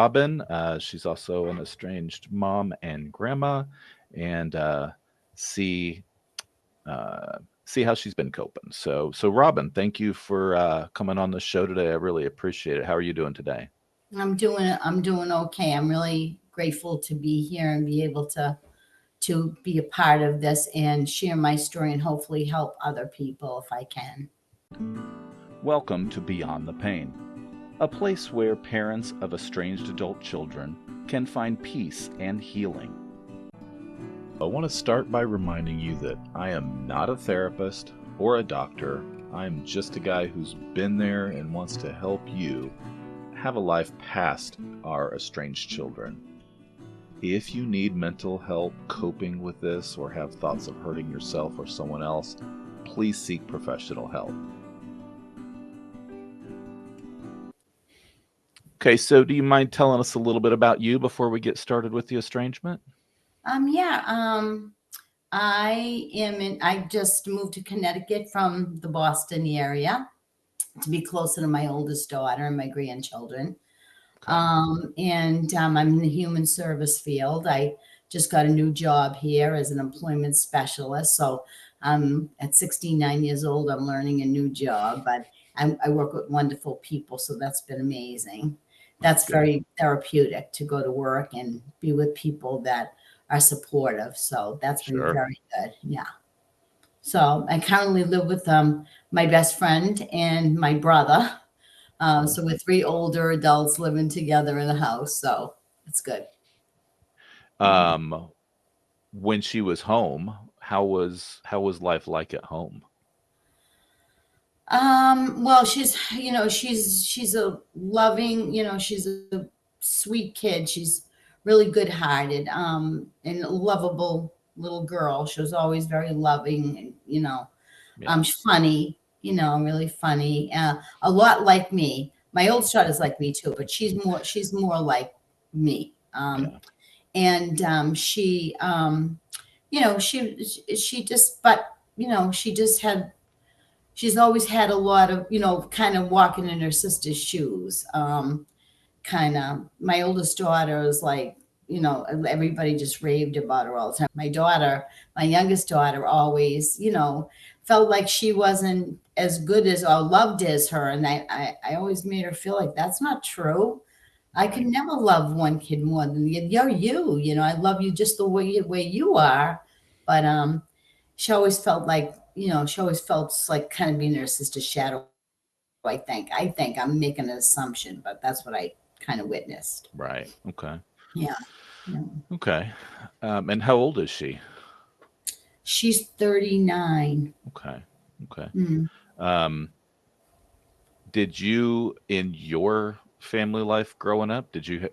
Robin. She's also an estranged mom and grandma, and see see how she's been coping. So Robin, thank you for coming on the show today. I really appreciate it. How are you doing today? I'm doing okay. I'm really grateful to be here and be able to be a part of this and share my story and hopefully help other people if I can. Welcome to Beyond the Pain, a place where parents of estranged adult children can find peace and healing. I want to start by reminding you that I am not a therapist or a doctor. I am just a guy who's been there and wants to help you have a life past our estranged children. If you need mental help coping with this or have thoughts of hurting yourself or someone else, please seek professional help. Okay, so do you mind telling us a little bit about you before we get started with the estrangement? Yeah. I just moved to Connecticut from the Boston area to be closer to my oldest daughter and my grandchildren. Okay. I'm in the human service field. I just got a new job here as an employment specialist. So at 69 years old, I'm learning a new job, but I work with wonderful people. So that's been amazing. That's That's good. very therapeutic to go to work and be with people that are supportive. So that's been Sure. very good. Yeah. So I currently live with my best friend and my brother. Okay. So we're three older adults living together in the house. So it's good. Yeah. Um, when she was home, how was life like at home? Well, she's a loving, she's a sweet kid. She's really good hearted, and a lovable little girl. She was always very loving and, Yeah. she's funny, really funny. A lot like me. My old daughter's like me too, but she's more like me. Yeah. And she just, but she just had she's always had a lot of, kind of walking in her sister's shoes. Kind of, my oldest daughter is like, everybody just raved about her all the time. My youngest daughter, always, felt like she wasn't as good as or loved as her. And I always made her feel like that's not true. I Right. can never love one kid more than you're you. I love you just the way you are. But she always felt like, she always felt like kind of being her sister's shadow. I think I'm making an assumption, but that's what I kind of witnessed. Right. Okay. Yeah. Yeah. Okay. And how old is she? She's 39. Okay. Okay. Mm. Um, did you in your family life growing up, did you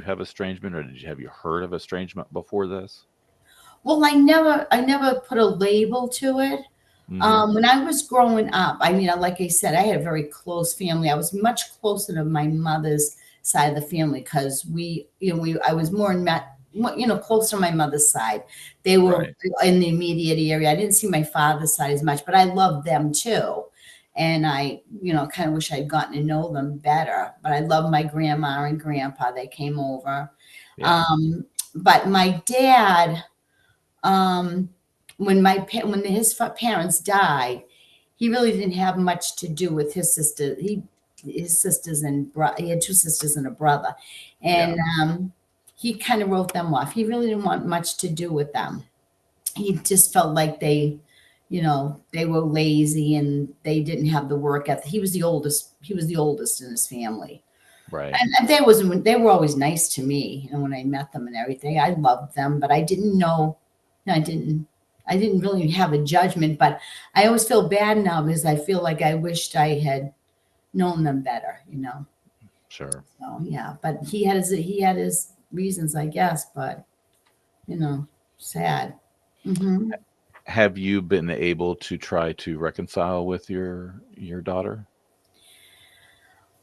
have estrangement or have you heard of estrangement before this? Well, I never put a label to it. Mm-hmm. When I was growing up, I mean, like I said, I had a very close family. I was much closer to my mother's side of the family because I was more close to my mother's side. They were Right. in the immediate area. I didn't see my father's side as much, but I loved them too. And I, kind of wish I'd gotten to know them better. But I love my grandma and grandpa. They came over. Yeah. Um, but my dad, um, when parents died, he really didn't have much to do with his sister. His sisters he had two sisters and a brother, Yeah. and he kind of wrote them off. He really didn't want much to do with them. He just felt like they were lazy and they didn't have the work ethic. He was the oldest. He was the oldest in his family. Right. And they were always nice to me, when I met them and everything. I loved them, but I didn't know. I didn't. I didn't really have a judgment, but I always feel bad now because I feel like I wished I had known them better. Sure. So yeah, but he had his reasons, I guess. But you know, sad. Hmm. Have you been able to try to reconcile with your daughter?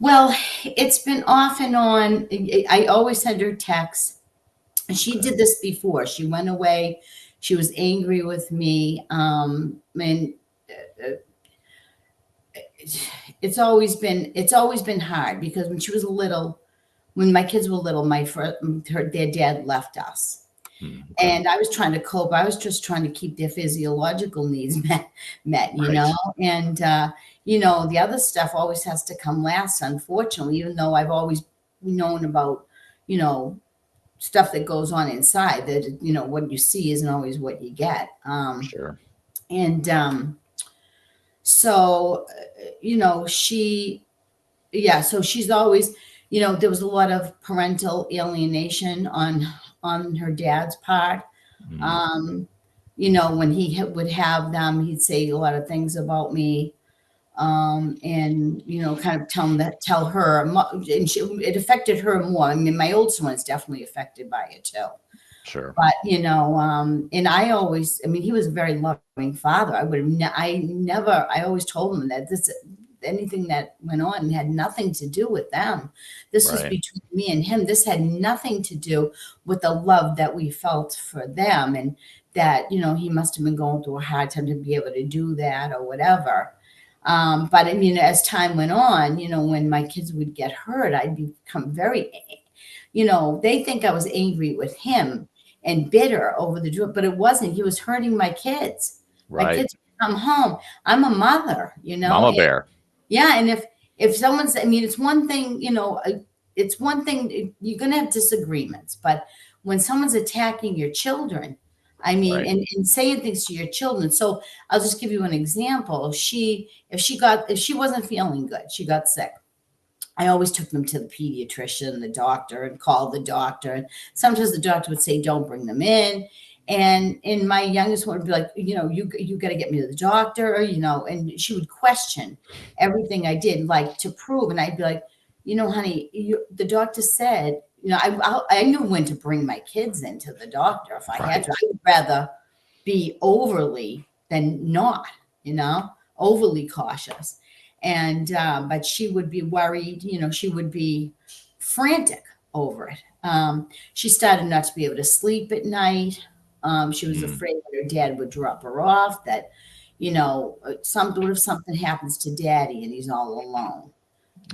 Well, it's been off and on. I always send her texts. She Okay. did this before. She went away. She was angry with me. And it's always been hard because when she was little, when my kids were little, their dad left us. Okay. And I was trying to cope. I was just trying to keep their physiological needs met, you Right. know, and, the other stuff always has to come last, unfortunately, even though I've always known about, you know, stuff that goes on inside that, what you see isn't always what you get. Sure. And, so, so she's always, there was a lot of parental alienation on her dad's part. Mm. When he would have them, he'd say a lot of things about me, and kind of tell her, and it affected her more. I mean, my oldest one is definitely affected by it too. Sure. But and I mean, he was a very loving father. I always told him that anything that went on had nothing to do with them. This was Right. between me and him. This had nothing to do with the love that we felt for them, and that he must have been going through a hard time to be able to do that or whatever. But I mean, as time went on, when my kids would get hurt, I'd become very, they think I was angry with him and bitter over the drip, but it wasn't. He was hurting my kids. My Right. kids would come home. I'm a mother, Mama and bear. yeah. And if someone's, I mean, it's one thing, it's one thing, you're going to have disagreements, but when someone's attacking your children, I mean, Right. and saying things to your children. So I'll just give you an example. If she wasn't feeling good, she got sick, I always took them to the pediatrician, the doctor, and called the doctor. And sometimes the doctor would say, "Don't bring them in." And my youngest one would be like, you got to get me to the doctor, and she would question everything I did, like to prove. And I'd be like, honey, the doctor said, I knew when to bring my kids into the doctor if I had Right. to. I would rather be overly than not, overly cautious. And but she would be worried, she would be frantic over it. She started not to be able to sleep at night. She was Mm. afraid that her dad would drop her off, that what if something happens to daddy and he's all alone.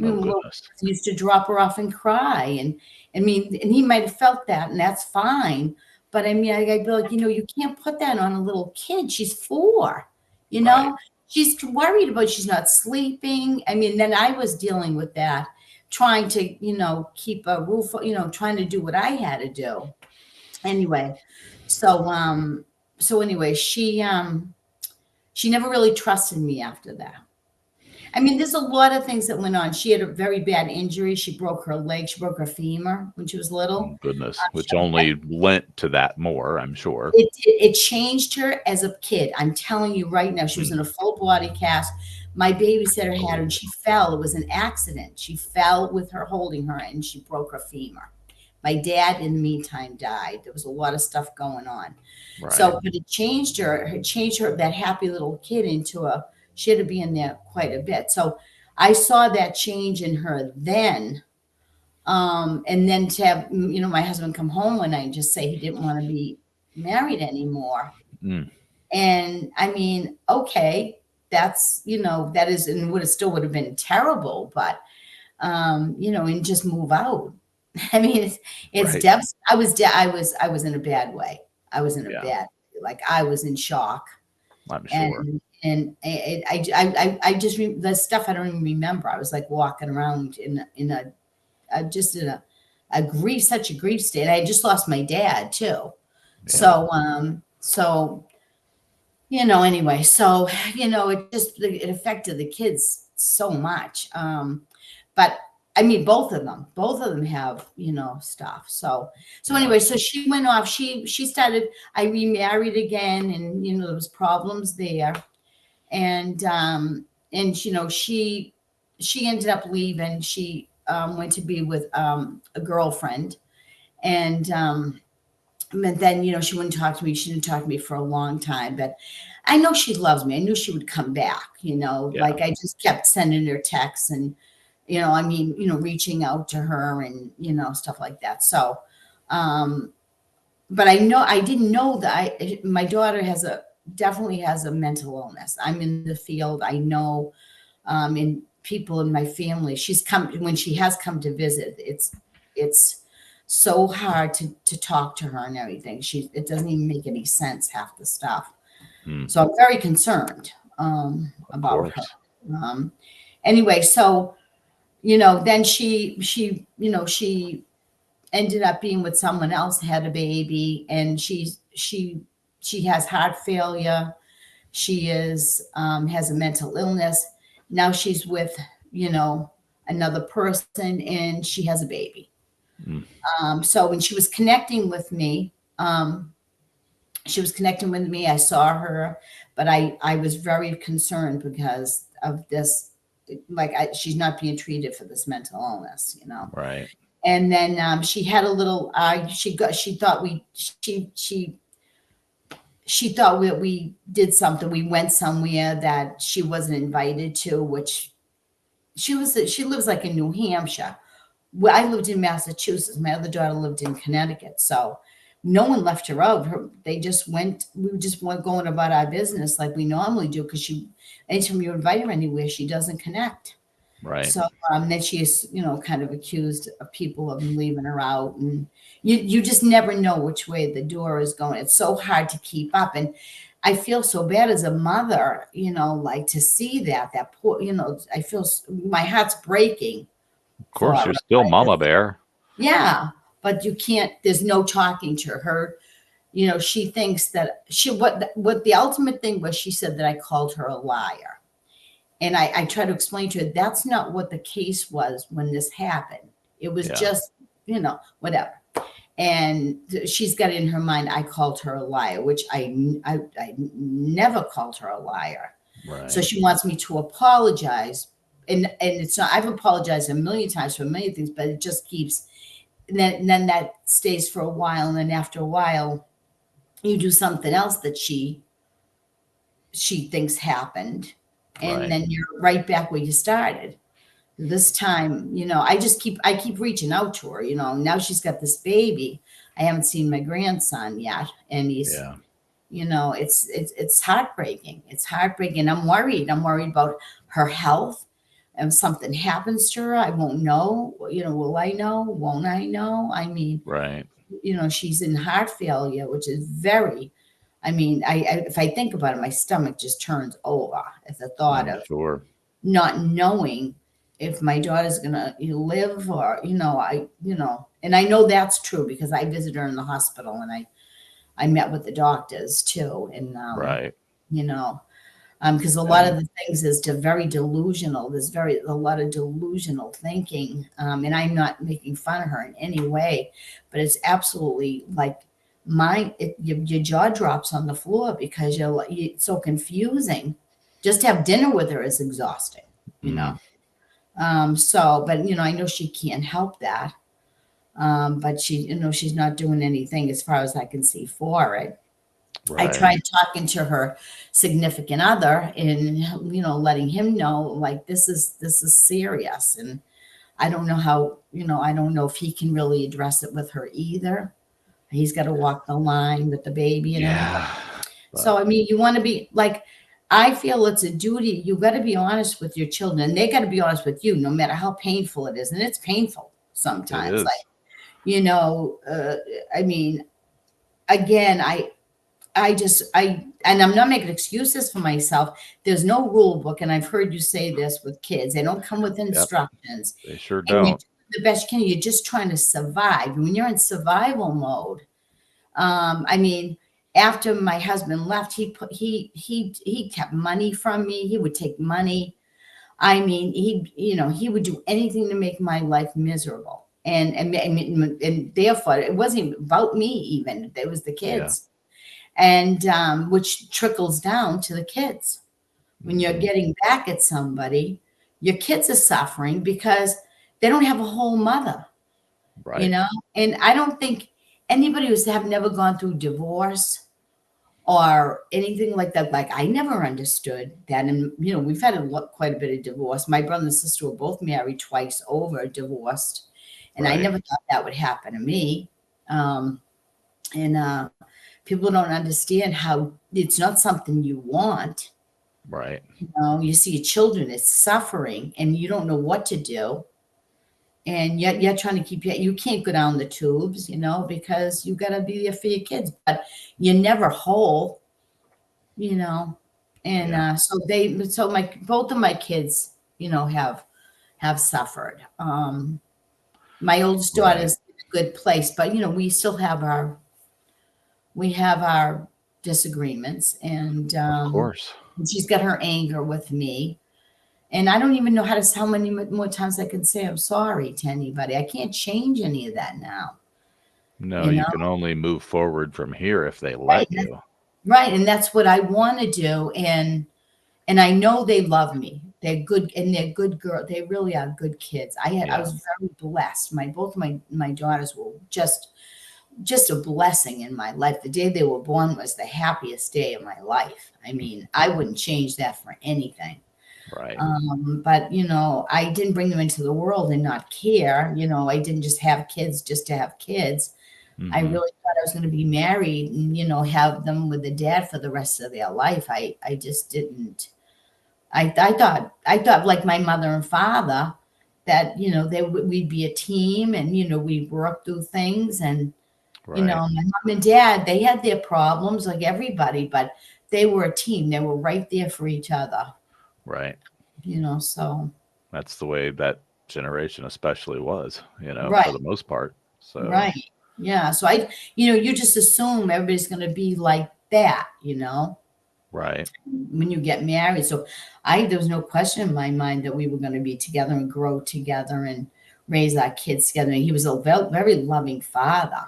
I Oh mean, well, goodness. he used to drop her off and cry, and I mean, and he might have felt that, and that's fine. But I mean, I'd be like, you can't put that on a little kid. She's 4, you Right. know. She's worried about she's not sleeping. I mean, then I was dealing with that, trying to, keep a roof, trying to do what I had to do. Anyway, so anyway, she never really trusted me after that. I mean, there's a lot of things that went on. She had a very bad injury. She broke her leg. She broke her femur when she was little. Goodness. Which She had only lent to that more, I'm sure. it changed her as a kid. I'm telling you right now, she was in a Mm. full body cast. My babysitter had her and Oh. she fell. It was an accident. She fell with her holding her and she broke her femur. My dad, in the meantime, died. There was a lot of stuff going on. Right. So, but it changed her. It changed her, that happy little kid, into she had to be in there quite a bit. So I saw that change in her then. And then to have, my husband come home one night and just say he didn't want to be married anymore. Mm. And I mean, okay, that's, that is, and would have still would have been terrible, but, and just move out. I mean, it's Right. devastating. I was in a bad way. I was in a Yeah. like I was in shock. I'm sure. And I just, the stuff I don't even remember. I was like walking around in just in a grief, such a grief state. I just lost my dad too. Yeah. So, anyway, so, it affected the kids so much. But I mean, both of them have, stuff. So Yeah. anyway, so she went off, she started, I remarried again, and, there was problems there. And, she ended up leaving. She, went to be with, a girlfriend, and, but then, she wouldn't talk to me. She didn't talk to me for a long time, but I know she loves me. I knew she would come back, Yeah. like I just kept sending her texts and, I mean, reaching out to her and, stuff like that. So, but I didn't know that my daughter definitely has a mental illness. I'm in the field. I know, in people in my family, when she has come to visit, it's so hard to talk to her and everything. It doesn't even make any sense, half the stuff. So I'm very concerned about her. course. Anyway, so then she ended up being with someone else, had a baby, and she has heart failure. She has a mental illness. Now she's with another person, and she has a baby. So when she was connecting with me, I saw her, but I was very concerned because of this. Like she's not being treated for this mental illness, Right. And then she had a little. She thought we did something. We went somewhere that she wasn't invited to, which she lives like in New Hampshire. Well, I lived in Massachusetts. My other daughter lived in Connecticut. So no one left her out. We just went going about our business like we normally do, because anytime you invite her anywhere, she doesn't connect. Right. So then she is, kind of accused of people of leaving her out, and you just never know which way the door is going. It's so hard to keep up, and I feel so bad as a mother, like to see that poor, I feel my heart's breaking. Of course, you're still Mama Bear. Yeah, but you can't. There's no talking to her. She thinks that what the ultimate thing was. She said that I called her a liar. And I try to explain to her, that's not what the case was when this happened. It was just, whatever. And she's got in her mind, I called her a liar, which I never called her a liar. Right. So she wants me to apologize. And it's not, I've apologized a million times for a million things, but it just keeps, and then that stays for a while. And then after a while, you do something else that she thinks happened. And then you're right back where you started. This time, I keep reaching out to her, now she's got this baby. I haven't seen my grandson yet. And he's, it's heartbreaking. It's heartbreaking. I'm worried about her health. If something happens to her, I won't know, will I know? Won't I know? I mean, right. She's in heart failure, which is very, if I think about it, my stomach just turns over at the thought of not knowing if my daughter's gonna live or, and I know that's true because I visited her in the hospital and I met with the doctors too. And, right. Because a lot of the things is very delusional. There's a lot of delusional thinking. And I'm not making fun of her in any way, but it's absolutely like your jaw drops on the floor because it's so confusing. Just to have dinner with her is exhausting, So, but I know she can't help that. But she's not doing anything as far as I can see for it. Right. I tried talking to her significant other and, letting him know like this is serious. And I don't know how, I don't know if he can really address it with her either. He's got to walk the line with the baby and everything. So, you want to be like, I feel it's a duty. You got to be honest with your children, and they got to be honest with you, no matter how painful it is. And it's painful sometimes. Like, again, and I'm not making excuses for myself. There's no rule book. And I've heard you say this with kids. They don't come with instructions. They sure don't. You do the best you can. You're just trying to survive. When you're in survival mode, after my husband left, he kept money from me. He would take money. He would do anything to make my life miserable. And therefore it wasn't about me even. It was the kids. And which trickles down to the kids. When you're getting back at somebody, your kids are suffering because they don't have a whole mother, right. And I don't think anybody who's never gone through divorce or anything like that, like I never understood that. And, we've had quite a bit of divorce. My brother and sister were both married twice over, divorced. And I never thought that would happen to me. People don't understand how it's not something you want. Right. You see your children is suffering and you don't know what to do. and yet you're trying to keep you can't go down the tubes, because you got to be there for your kids, but you're never whole, you know. And Yeah. so my both of my kids, have suffered. My oldest Right. daughter's in a good place, but we still have our disagreements, and Of course. she's got her anger with me. And I don't even know how many more times I can say I'm sorry to anybody. I can't change any of that now, No, you you know? can only move forward from here if they Right. let you. Right. And that's what I want to do. And I know they love me. They're good, and they're good girls. They really are good kids. I Yeah. was very blessed. Both of my daughters were just a blessing in my life. The day they were born was the happiest day of my life. I mean, I wouldn't change that for anything. Right. But I didn't bring them into the world and not care. I didn't just have kids just to have kids. I Hmm. really thought I was going to be married and have them with a dad for the rest of their life. I just didn't. I thought like my mother and father that we'd be a team, and we'd work through things. And Right. my mom and dad, they had their problems like everybody, but they were a team. They were right there for each other. Right. So. That's the way that generation especially was, for Right, the most part. So, right. Yeah. So you just assume everybody's going to be like that, right. when you get married. So there was no question in my mind that we were going to be together and grow together and raise our kids together. And he was a very loving father.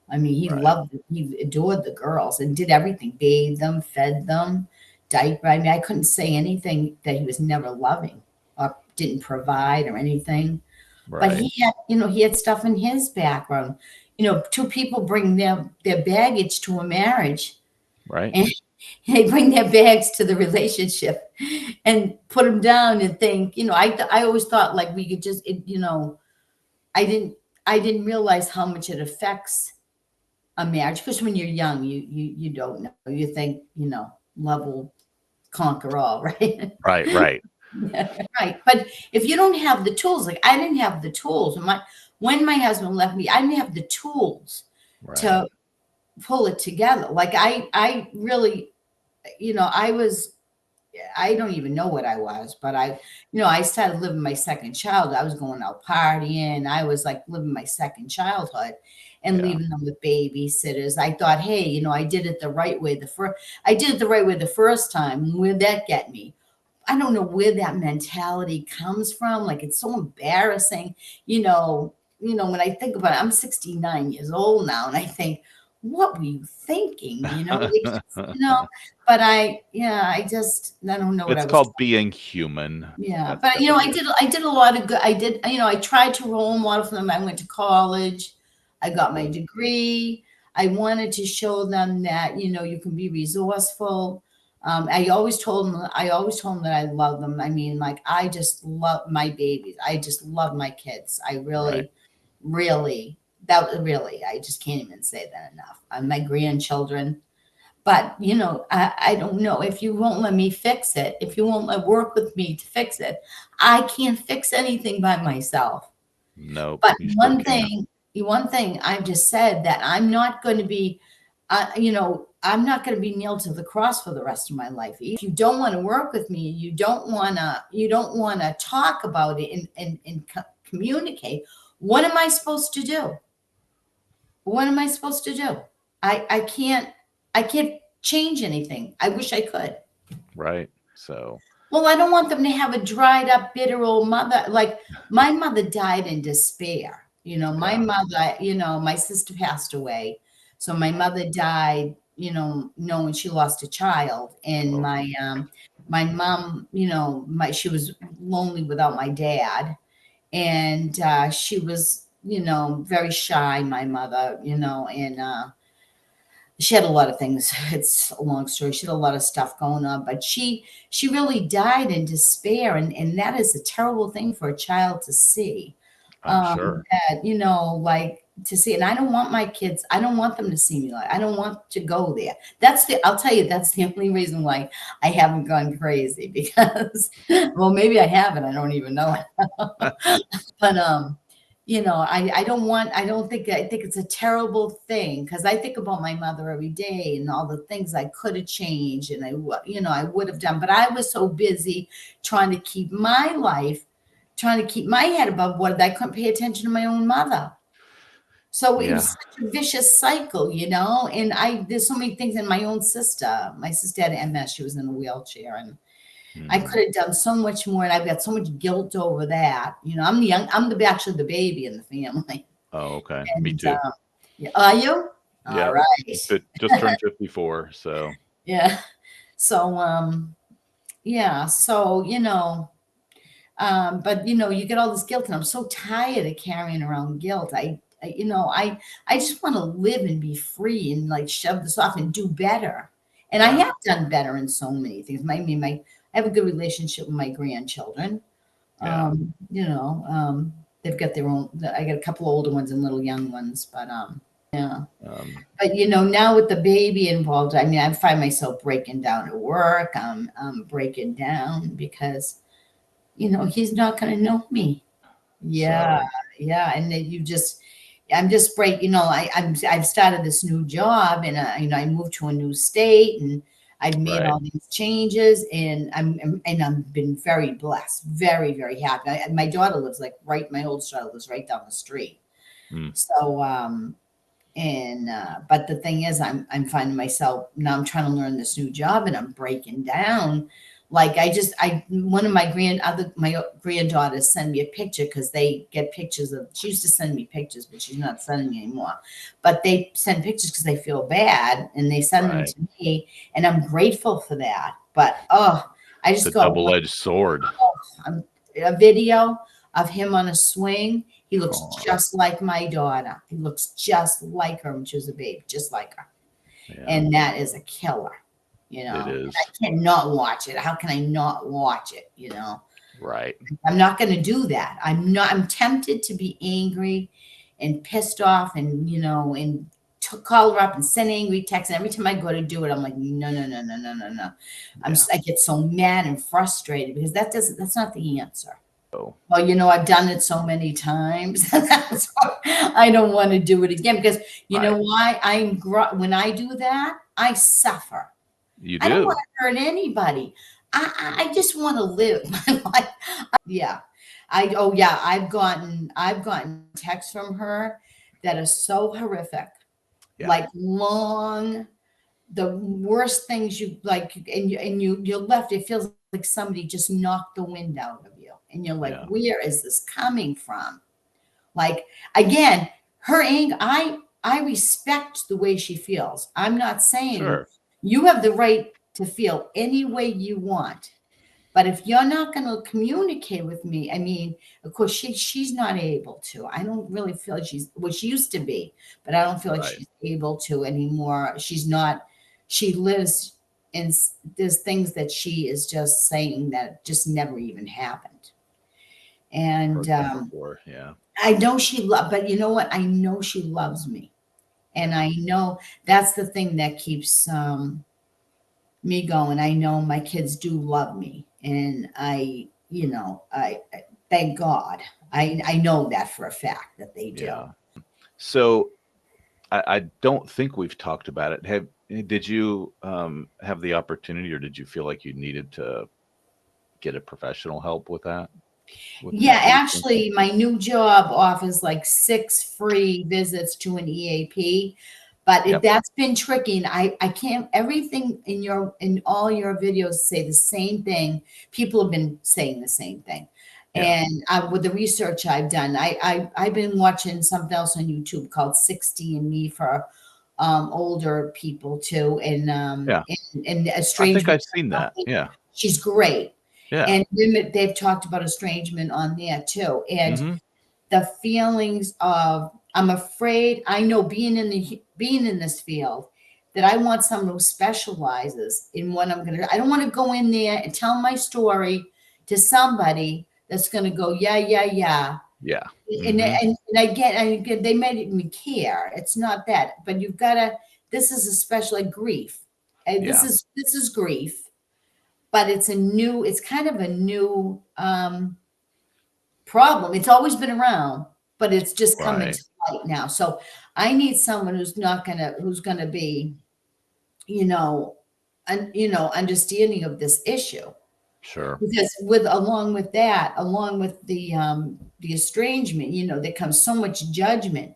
I mean, Right. he adored the girls and did everything, bathed them, fed them, diaper. I mean, I couldn't say anything that he was never loving or didn't provide or anything. But Right. he had stuff in his background. Two people bring their baggage to a marriage, Right. and they bring their bags to the relationship and put them down and think, I always thought like we could just, I didn't, I didn't realize how much it affects a marriage, because when you're young, you don't know. You think, love will conquer all, right? Right. Right. Right. But if you don't have the tools, like I didn't have the tools. When my husband left me, I didn't have the tools Right. to pull it together. Like I really, I don't even know what I was, but I started living my second childhood. I was going out partying. I was like living my second childhood and Yeah. leaving them with babysitters. I thought, hey, I did it the right way. I did it the right way the first time. Where'd that get me? I don't know where that mentality comes from. Like it's so embarrassing, when I think about it. I'm 69 years old now, and I think, what were you thinking? But I don't know what It's I was. called being human. Yeah, That's but definitely it. I did a lot of good. I tried to role model for them. I went to college. I got my Cool. degree. I wanted to show them that, you can be resourceful. I always told them that I love them. I mean, like, I just love my babies. I just love my kids. I Right. really, really, I just can't even say that enough. My grandchildren, but I don't know, if you won't let me fix it, if you won't work with me to fix it, I can't fix anything by myself. Nope. But You sure can't. one thing I've just said, that I'm not going to be, I'm not going to be nailed to the cross for the rest of my life. If you don't want to work with me, you don't want to talk about it and communicate. What am I supposed to do? What am I supposed to do? I can't change anything. I wish I could. Right. So, Well, I don't want them to have a dried up, bitter old mother. Like my mother died in despair. My yeah. mother, my sister passed away. So my mother died, knowing she lost a child. And Oh, my mom, she was lonely without my dad. And she was, very shy, my mother, and she had a lot of things. It's a long story. She had a lot of stuff going on, but she really died in despair, and that is a terrible thing for a child to see. I'm sure. That like to see, and I don't want my kids. I don't want them to see me like. I don't want to go there. I'll tell you, that's the only reason why I haven't gone crazy, because well, maybe I haven't. I don't even know it. But I think it's a terrible thing because I think about my mother every day and all the things I could have changed and I would have done, but I was so busy trying to keep my life, trying to keep my head above water that I couldn't pay attention to my own mother. So it was Yeah. such a vicious cycle, and there's so many things in my own sister. My sister had MS. She was in a wheelchair and I Hmm. could have done so much more, and I've got so much guilt over that. Actually the baby in the family. Oh, okay. Me And too. yeah, are you? All Yeah. right. Just turned 54. So, Yeah. So yeah. So but you get all this guilt, and I'm so tired of carrying around guilt. I just want to live and be free and like shove this off and do better. And I yeah. have done better in so many things. I have a good relationship with my grandchildren. Yeah. They've got their own. I got a couple older ones and little young ones, but yeah. Um, But now with the baby involved, I mean, I find myself breaking down at work. I'm breaking down because he's not going to know me. Yeah, so, yeah, and then I'm just break. I've started this new job, and I moved to a new state, and I've made right. all these changes, and I've been very blessed, very very happy. My daughter lives like right. My oldest daughter lives right down the street. Mm, So and but the thing is, I'm finding myself now. I'm trying to learn this new job, and I'm breaking down. Like I one of my granddaughters send me a picture because they get pictures of. She used to send me pictures, but she's not sending me anymore. But they send pictures because they feel bad, and they send them right. to me, and I'm grateful for that. But I It's a just got one. double-edged sword. A video of him on a swing. He looks Oh, just like my daughter. He looks just like her when she was a baby, just like her. yeah. And that is a killer, It And is. I cannot watch it. How can I not watch it? Right. I'm not going to do that. I'm tempted to be angry and pissed off and call her up and send angry texts. And every time I go to do it, I'm like, no, no, no, no, no, no, no. Yeah. I get so mad and frustrated because that's not the answer. So, Well, I've done it so many times. That's why I don't want to do it again because you know right. why? When I do that, I suffer. You I don't want do. to hurt anybody. I just want to live my life. Yeah. I've gotten texts from her that are so horrific, Yeah. like long, the worst things you like, you're left. It feels like somebody just knocked the wind out of you, and you're like, Yeah. where is this coming from? Like again, her anger. I respect the way she feels. I'm not saying Sure. you have the right to feel any way you want. But if you're not going to communicate with me, I mean, of course, she's not able to. I don't really feel like she used to be, but I don't feel like Right. she's able to anymore. She's not. She lives in. There's things that she is just saying that just never even happened. And Heard that before. Yeah. I know but you know what? I know she loves me, and Yeah. I know that's the thing that keeps me going. I know my kids do love me, and I thank God. I know that for a fact that they do. Yeah. So I don't think we've talked about it. Did you have the opportunity, or did you feel like you needed to get a professional help with that? With Yeah, medication? actually, my new job offers like 6 free visits to an EAP, but Yep. that's been tricky. And I can't. Everything in all your videos say the same thing. People have been saying the same thing. Yeah. And with the research I've done, I've been watching something else on YouTube called 60 and Me for older people too, Yeah. and I think Estrangement. I've seen that. Yeah. She's great. Yeah. And they've talked about estrangement on there too. And Hmm. the feelings of I'm afraid, I know being in this field that I want someone who specializes in what I'm gonna do. I don't want to go in there and tell my story to somebody that's gonna go, yeah, yeah, yeah. Yeah. And Hmm. and, and again, they made me care. It's not that, but you've gotta this is a special like grief. And this Yeah. is grief, but it's kind of a new problem. It's always been around, but it's just coming Right. to light now. So I need someone who's gonna be, you know, understanding of this issue. Sure. Because along with the estrangement, there comes so much judgment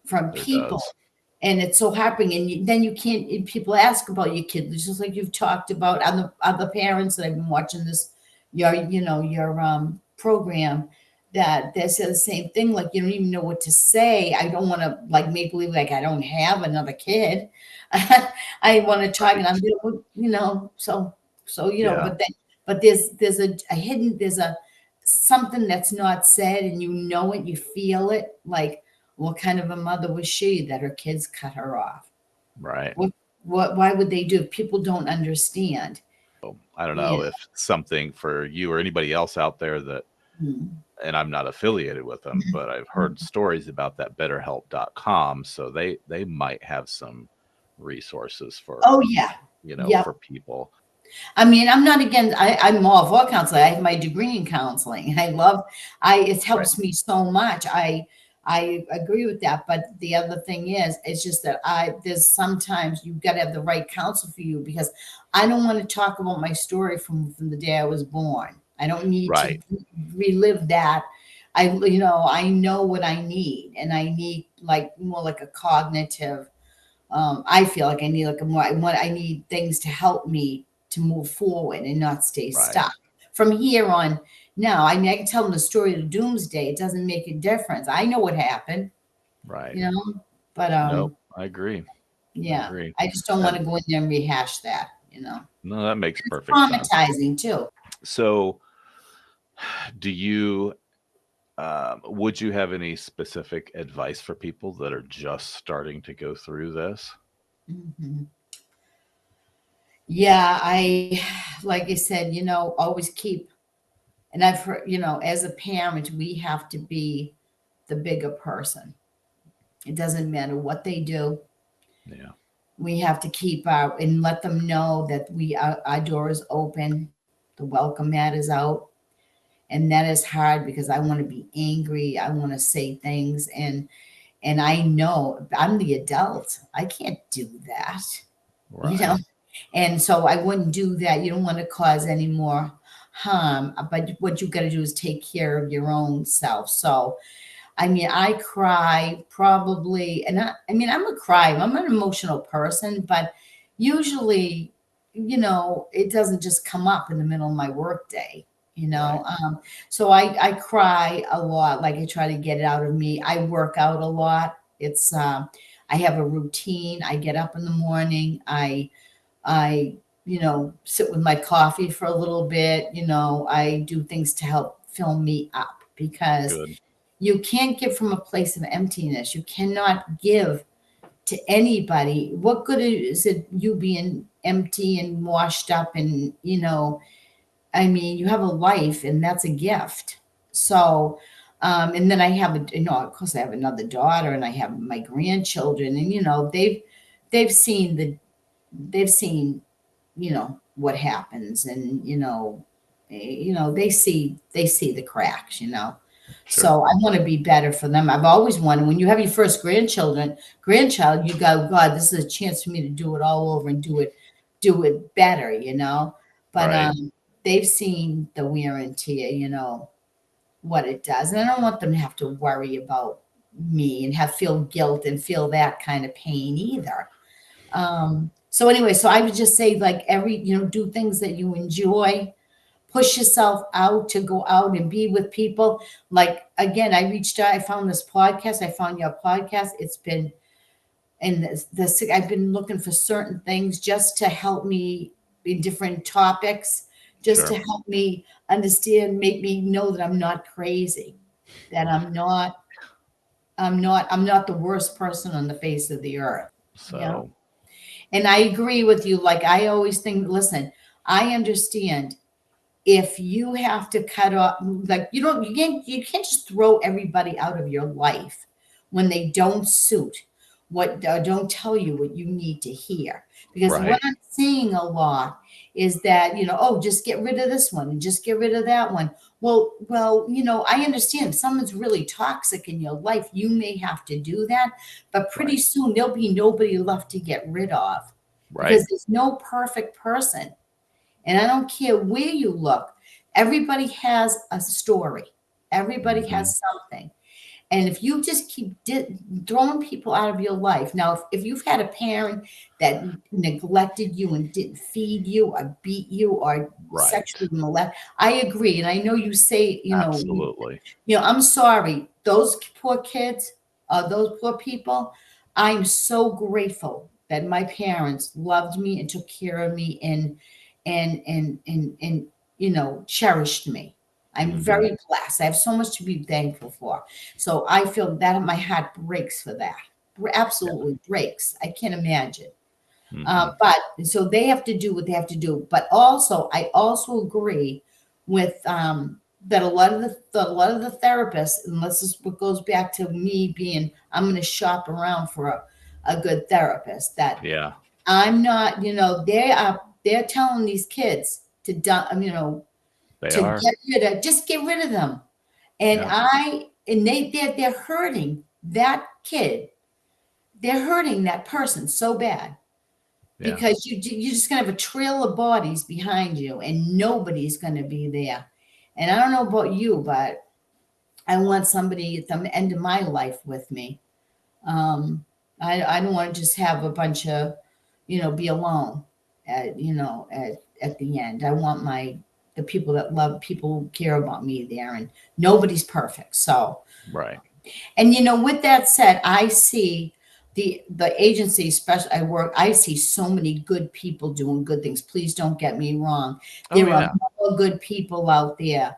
from There people. does. And it's so happening. And then you can't, and people ask about your kid, just like you've talked about other parents that I've been watching your program, that they say the same thing. Like, you don't even know what to say. I don't want to like make believe like I don't have another kid. I want to talk, and I'm, Right. Yeah. but there's a hidden, there's a something that's not said, and it, you feel it. Like, what kind of a mother was she that her kids cut her off? Right. Why would they do? People don't understand. I don't Yeah. know if something for you or anybody else out there that, Mm. and I'm not affiliated with them, but I've heard stories about that BetterHelp.com. So they might have some resources for, Oh yeah. for Yep. people. I mean, I'm not against. I'm all for counseling. I have my degree in counseling. It Right. helps me so much. I agree with that. But the other thing is, it's just that there's sometimes you've got to have the right counsel for you, because I don't want to talk about my story from the day I was born. I don't need to Right. relive that. I know what I need, and I need like more like a cognitive. I feel like I need like I need things to help me to move forward and not stay Right. stuck. From here on, now, I mean, I can tell them the story of doomsday. It doesn't make a difference. I know what happened, Right. you know, but Nope. I agree. I yeah, agree. I just don't want to And go in there and rehash that. no, that makes It's perfect sense. traumatizing too. So do you, would you have any specific advice for people that are just starting to go through this? Mhm. Yeah, like I said, always keep, and I've heard, as a parent, we have to be the bigger person. It doesn't matter what they do. Yeah. We have to keep out and let them know that our door is open. The welcome mat is out. And that is hard, because I want to be angry. I want to say things, and I know I'm the adult. I can't do that, you know. Right. And so I wouldn't do that. You don't want to cause any more harm, but what you got to do is take care of your own self. So I mean, I cry probably, and I mean, I'm a cry. I'm an emotional person, but usually, it doesn't just come up in the middle of my workday. You Right. know, so I cry a lot. Like, I try to get it out of me. I work out a lot. I have a routine. I get up in the morning. I sit with my coffee for a little bit. I do things to help fill me up, because Good. you can't give from a place of emptiness. You cannot give to anybody. What good is it you being empty and washed up? And, I mean, you have a life, and that's a gift. So, and then I have of course I have another daughter, and I have my grandchildren, and, they've seen they've seen, what happens, and, they see the cracks. Sure. So I want to be better for them. I've always wanted, when you have your first grandchild, you go, God, this is a chance for me to do it all over and do it better. But Right. they've seen the wear and tear, what it does. And I don't want them to have to worry about me and feel guilt and feel that kind of pain either. So anyway, so I would just say, like, do things that you enjoy, push yourself out to go out and be with people. Like, again, I reached out, I found this podcast, I found your podcast. It's been, and I've been looking for certain things just to help me in different topics, just to Sure. help me understand, make me know that I'm not crazy, that I'm not the worst person on the face of the earth. Yeah. So, And I agree with you. Like, I always think, listen, I understand if you have to cut off, like, you can't just throw everybody out of your life when they don't suit what, don't tell you what you need to hear. Because what right. I'm seeing a lot is that, oh, just get rid of this one and just get rid of that one. Well, I understand if someone's really toxic in your life, you may have to do that, but pretty Right. soon there'll be nobody left to get rid of Right. because there's no perfect person. And I don't care where you look, everybody has a story. Everybody Hmm. has something. And if you just keep throwing people out of your life, now, if you've had a parent that neglected you and didn't feed you or beat you or Right. sexually molest, I agree. And I know you say, Absolutely. I'm sorry, those poor kids, those poor people. I'm so grateful that my parents loved me and took care of me and cherished me. I'm Hmm. very blessed. I have so much to be thankful for. So I feel that my heart breaks for that. Yeah. Absolutely breaks. I can't imagine. Hmm. But so they have to do what they have to do. But also, I also agree with that a lot of the therapists, and this is what goes back to me being, I'm going to shop around for a good therapist. That Yeah. I'm not, they're telling these kids to They to are. get rid of them. And Yeah. they're hurting that kid. They're hurting that person so bad Yeah. because you're just gonna have a trail of bodies behind you, and nobody's gonna be there. And I don't know about you, but I want somebody at the end of my life with me. Um, I don't want to just have a bunch of, be alone at the end. I want the people that love people who care about me there, and nobody's perfect. So, Right. and with that said, I see the agency, especially I work, I see so many good people doing good things. Please don't get me wrong. Oh There are yeah. more good people out there,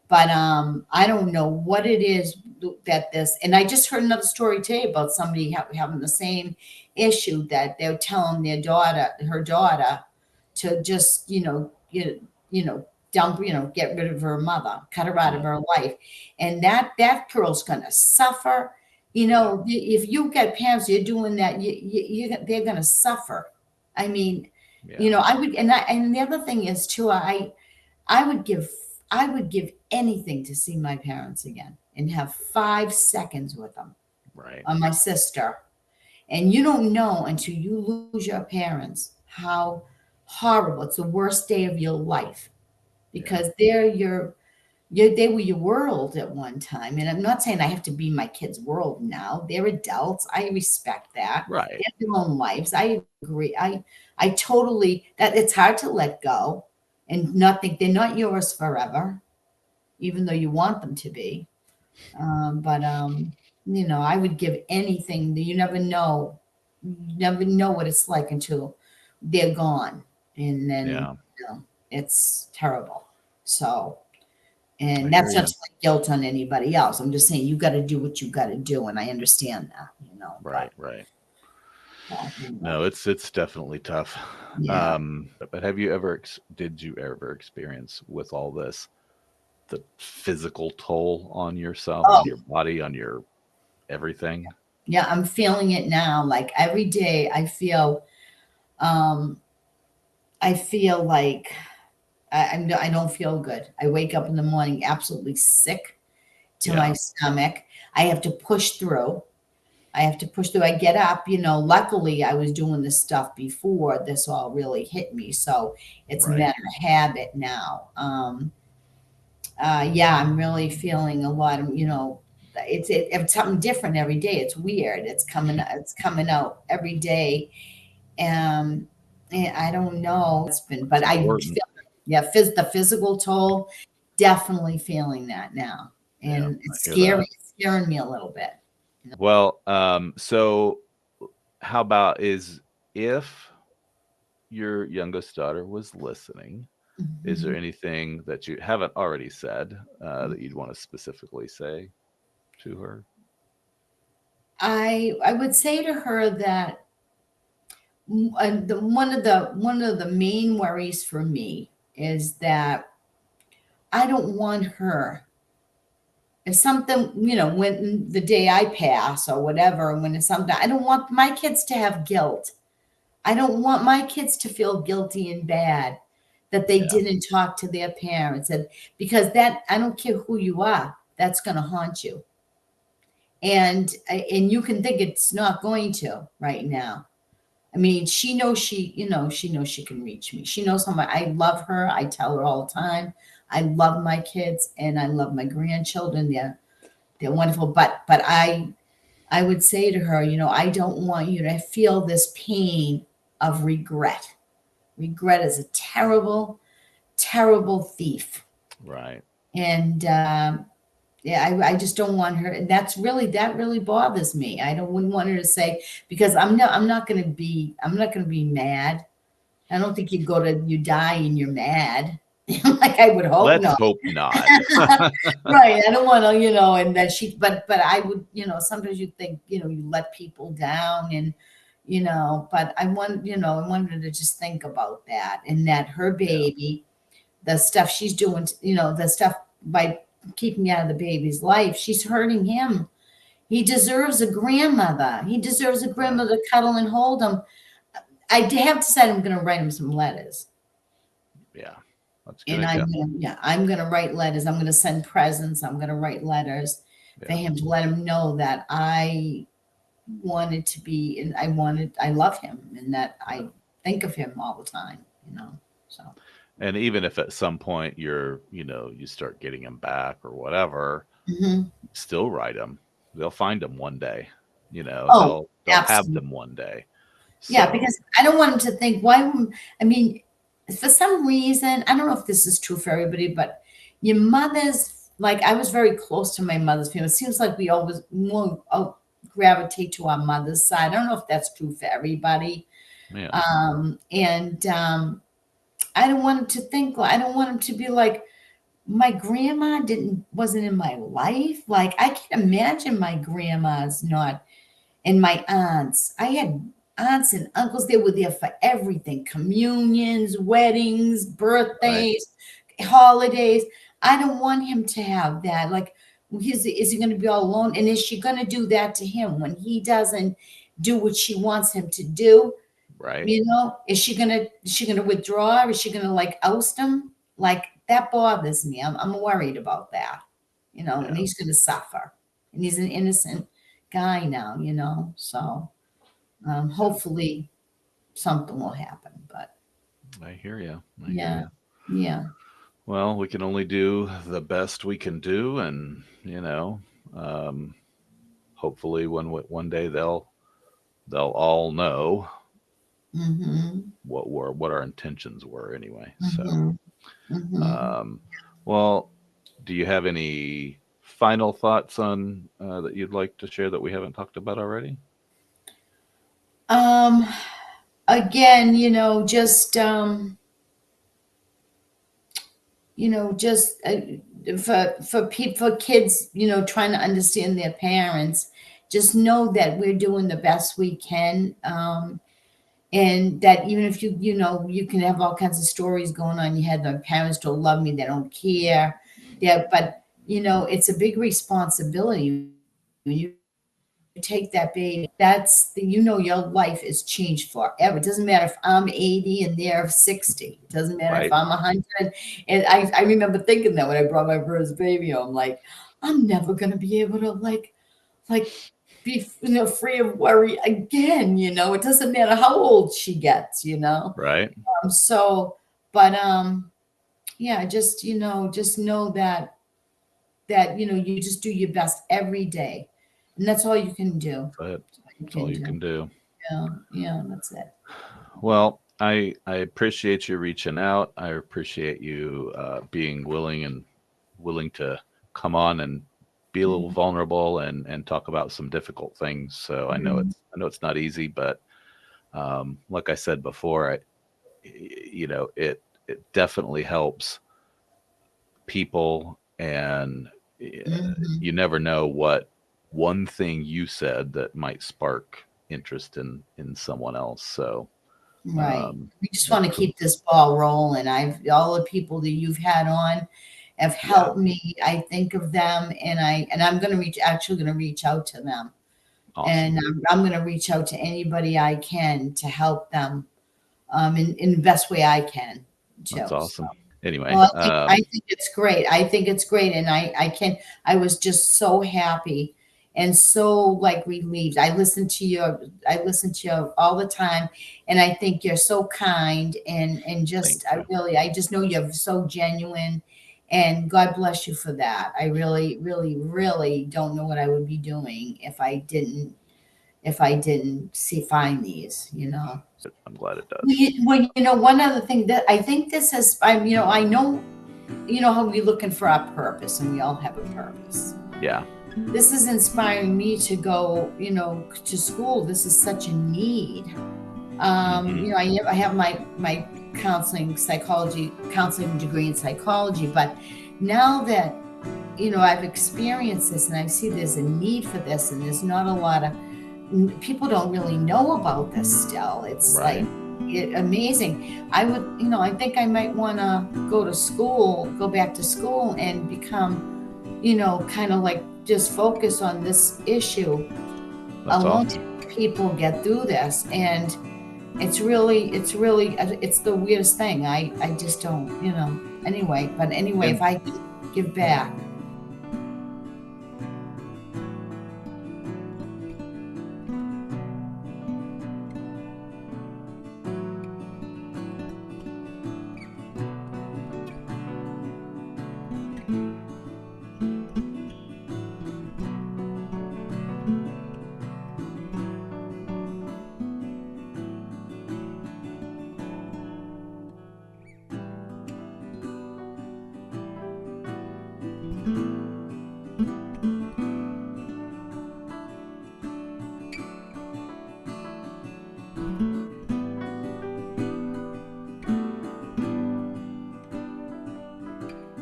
but I don't know what it is that this. And I just heard another story today about somebody having the same issue, that they're telling her daughter, to just dump, get rid of her mother, cut her out of Mm. her life, and that girl's gonna suffer. Yeah. If you get parents, you're doing that, they're gonna suffer. I mean, Yeah. I would, and the other thing is too, I would give I would give anything to see my parents again and have 5 seconds with them, Right. or my sister. And you don't know until you lose your parents how horrible. It's the worst day of your life Yeah. because they were your world at one time. And I'm not saying I have to be my kids' world now. They're adults. I respect that. They Right. have their own lives. I agree. I totally, that it's hard to let go and not think they're not yours forever, even though you want them to be. But I would give anything. That You never know. You never know what it's like until they're gone, and then Yeah. it's terrible. So, I and hear that's not you. to put guilt on anybody else. I'm just saying you got to do what you got to do, and I understand that. Right. Right. Anyway, No, it's definitely tough. yeah. But did you ever experience with all this the physical toll on yourself, Oh, on your body, on your everything? yeah. I'm feeling it now. Like every day, um, I feel like I don't feel good. I wake up in the morning absolutely sick to my Yeah. stomach. I have to push through. I have to push through. I get up, luckily I was doing this stuff before this all really hit me. So it's a Right. matter of habit now. Yeah, I'm really feeling a lot of, it's something different every day. It's weird. It's coming out every day. Um, and I don't know. It's But I important. feel, yeah, the physical toll, definitely feeling that now. Yeah, And I hear that. it's scaring me a little bit. Well, so how about is if your youngest daughter was listening, is there Mhm. anything that you haven't already said that you'd want to specifically say to her? I would say to her that one of the main worries for me is that I don't want her, if something, when the day I pass or whatever, when it's something, I don't want my kids to have guilt. I don't want my kids to feel guilty and bad that they Yeah. didn't talk to their parents. And because that, I don't care who you are, that's going to haunt you. And you can think it's not going to right now. I mean, she knows she knows she can reach me. She knows how much I love her. I tell her all the time. I love my kids and I love my grandchildren. They're wonderful. But I would say to her, I don't want you to feel this pain of regret. Regret is a terrible, terrible thief. Right. And yeah, I just don't want her. And that really bothers me. Wouldn't want her to say, because I'm not going to be mad. I don't think you die and you're mad. Like I would hope Let's not. hope not. Right. I don't want to, and that but I would, sometimes you think, you let people down and, but I wanted to just think about that and that her Yeah. baby, the stuff she's doing, the stuff by keeping me out of the baby's life, she's hurting him. He deserves a grandmother. He deserves a grandmother to cuddle and hold him. I have decided I'm going to write him some letters. Yeah. That's a good And idea. I'm gonna write letters. I'm gonna send presents. I'm gonna write letters for Yeah. him to let him know that I wanted to be, and I love him, and that I think of him all the time. So. And even if at some point you start getting them back or whatever, Mhm. still write them. They'll find them one day. Oh, They'll have absolutely. them one day. Yeah, So, because I don't want him to think, I mean, for some reason, I don't know if this is true for everybody, but your mother's, like, I was very close to my mother's family. It seems like we always more gravitate to our mother's side. I don't know if that's true for everybody. yeah. I don't want him to think, I don't want him to be like, my grandma wasn't in my life. Like, I can't imagine my grandma's not, and my aunts. I had aunts and uncles. They were there for everything: communions, weddings, Right. birthdays, holidays. I don't want him to have that. Like, is he going to be all alone? And is she going to do that to him when he doesn't do what she wants him to do? Right. Is she gonna withdraw? Is she gonna like oust him? Like, that bothers me. I'm worried about that. And Yeah. he's gonna suffer. And he's an innocent guy now. So hopefully something will happen. But I hear you. I hear yeah, you. yeah. Well, we can only do the best we can do, and um, hopefully one day they'll all know Mm-hmm. what our intentions were anyway. So, Mm-hmm. Mm-hmm. um, well, do you have any final thoughts on that you'd like to share that we haven't talked about already? Um Again, just for kids, trying to understand their parents, just know that we're doing the best we can. And that even if you can have all kinds of stories going on in your head, my parents don't love me, they don't care. Yeah, but it's a big responsibility when you take that baby. Your life is changed forever. It doesn't matter if I'm 80 and they're 60. It doesn't matter if Right. I'm 100. And I remember thinking that when I brought my first baby home, like, I'm never gonna be able to like be free of worry again. It doesn't matter how old she gets. Right. So, but yeah, just know that you just do your best every day, and that's all you can do. That's it. That's all you That's all can you do. can do. Yeah, yeah, that's it. Well, I appreciate you reaching out. I appreciate you being willing to come on and be a little Mhm, vulnerable and talk about some difficult things. So mhm, I know it's not easy, but like I said before, it definitely helps people, and mhm. you never know what one thing you said that might spark interest in someone else. So Right. um, We just I want to pre- keep this ball rolling. All the people that you've had on have yeah, helped me. I think of them, and I'm going to actually going to reach out to them, awesome. and I'm going to reach out to anybody I can to help them in the best way I can. too. That's awesome. So. Anyway, Well, I think it's great. I think it's great. And I was just so happy and so like relieved. I listen to you all the time. And I think you're so kind and just, thank you. I just know you're so genuine, and God bless you for that. I really, really, really don't know what I would be doing if I didn't find these, I'm glad it does. Well, one other thing that I think this is, I know, how we're looking for our purpose, and we all have a purpose. Yeah. This is inspiring me to go, to school. This is such a need. I have my counseling degree in psychology, but now that, I've experienced this and I see there's a need for this, and there's not a lot of people don't really know about this still. It's Right. Amazing. I would, I think I might want to go back to school and become, kind of like just focus on this issue. That's alone awesome. to people get through this. And it's the weirdest thing. I just don't, anyway, but anyway, And- if I could give back.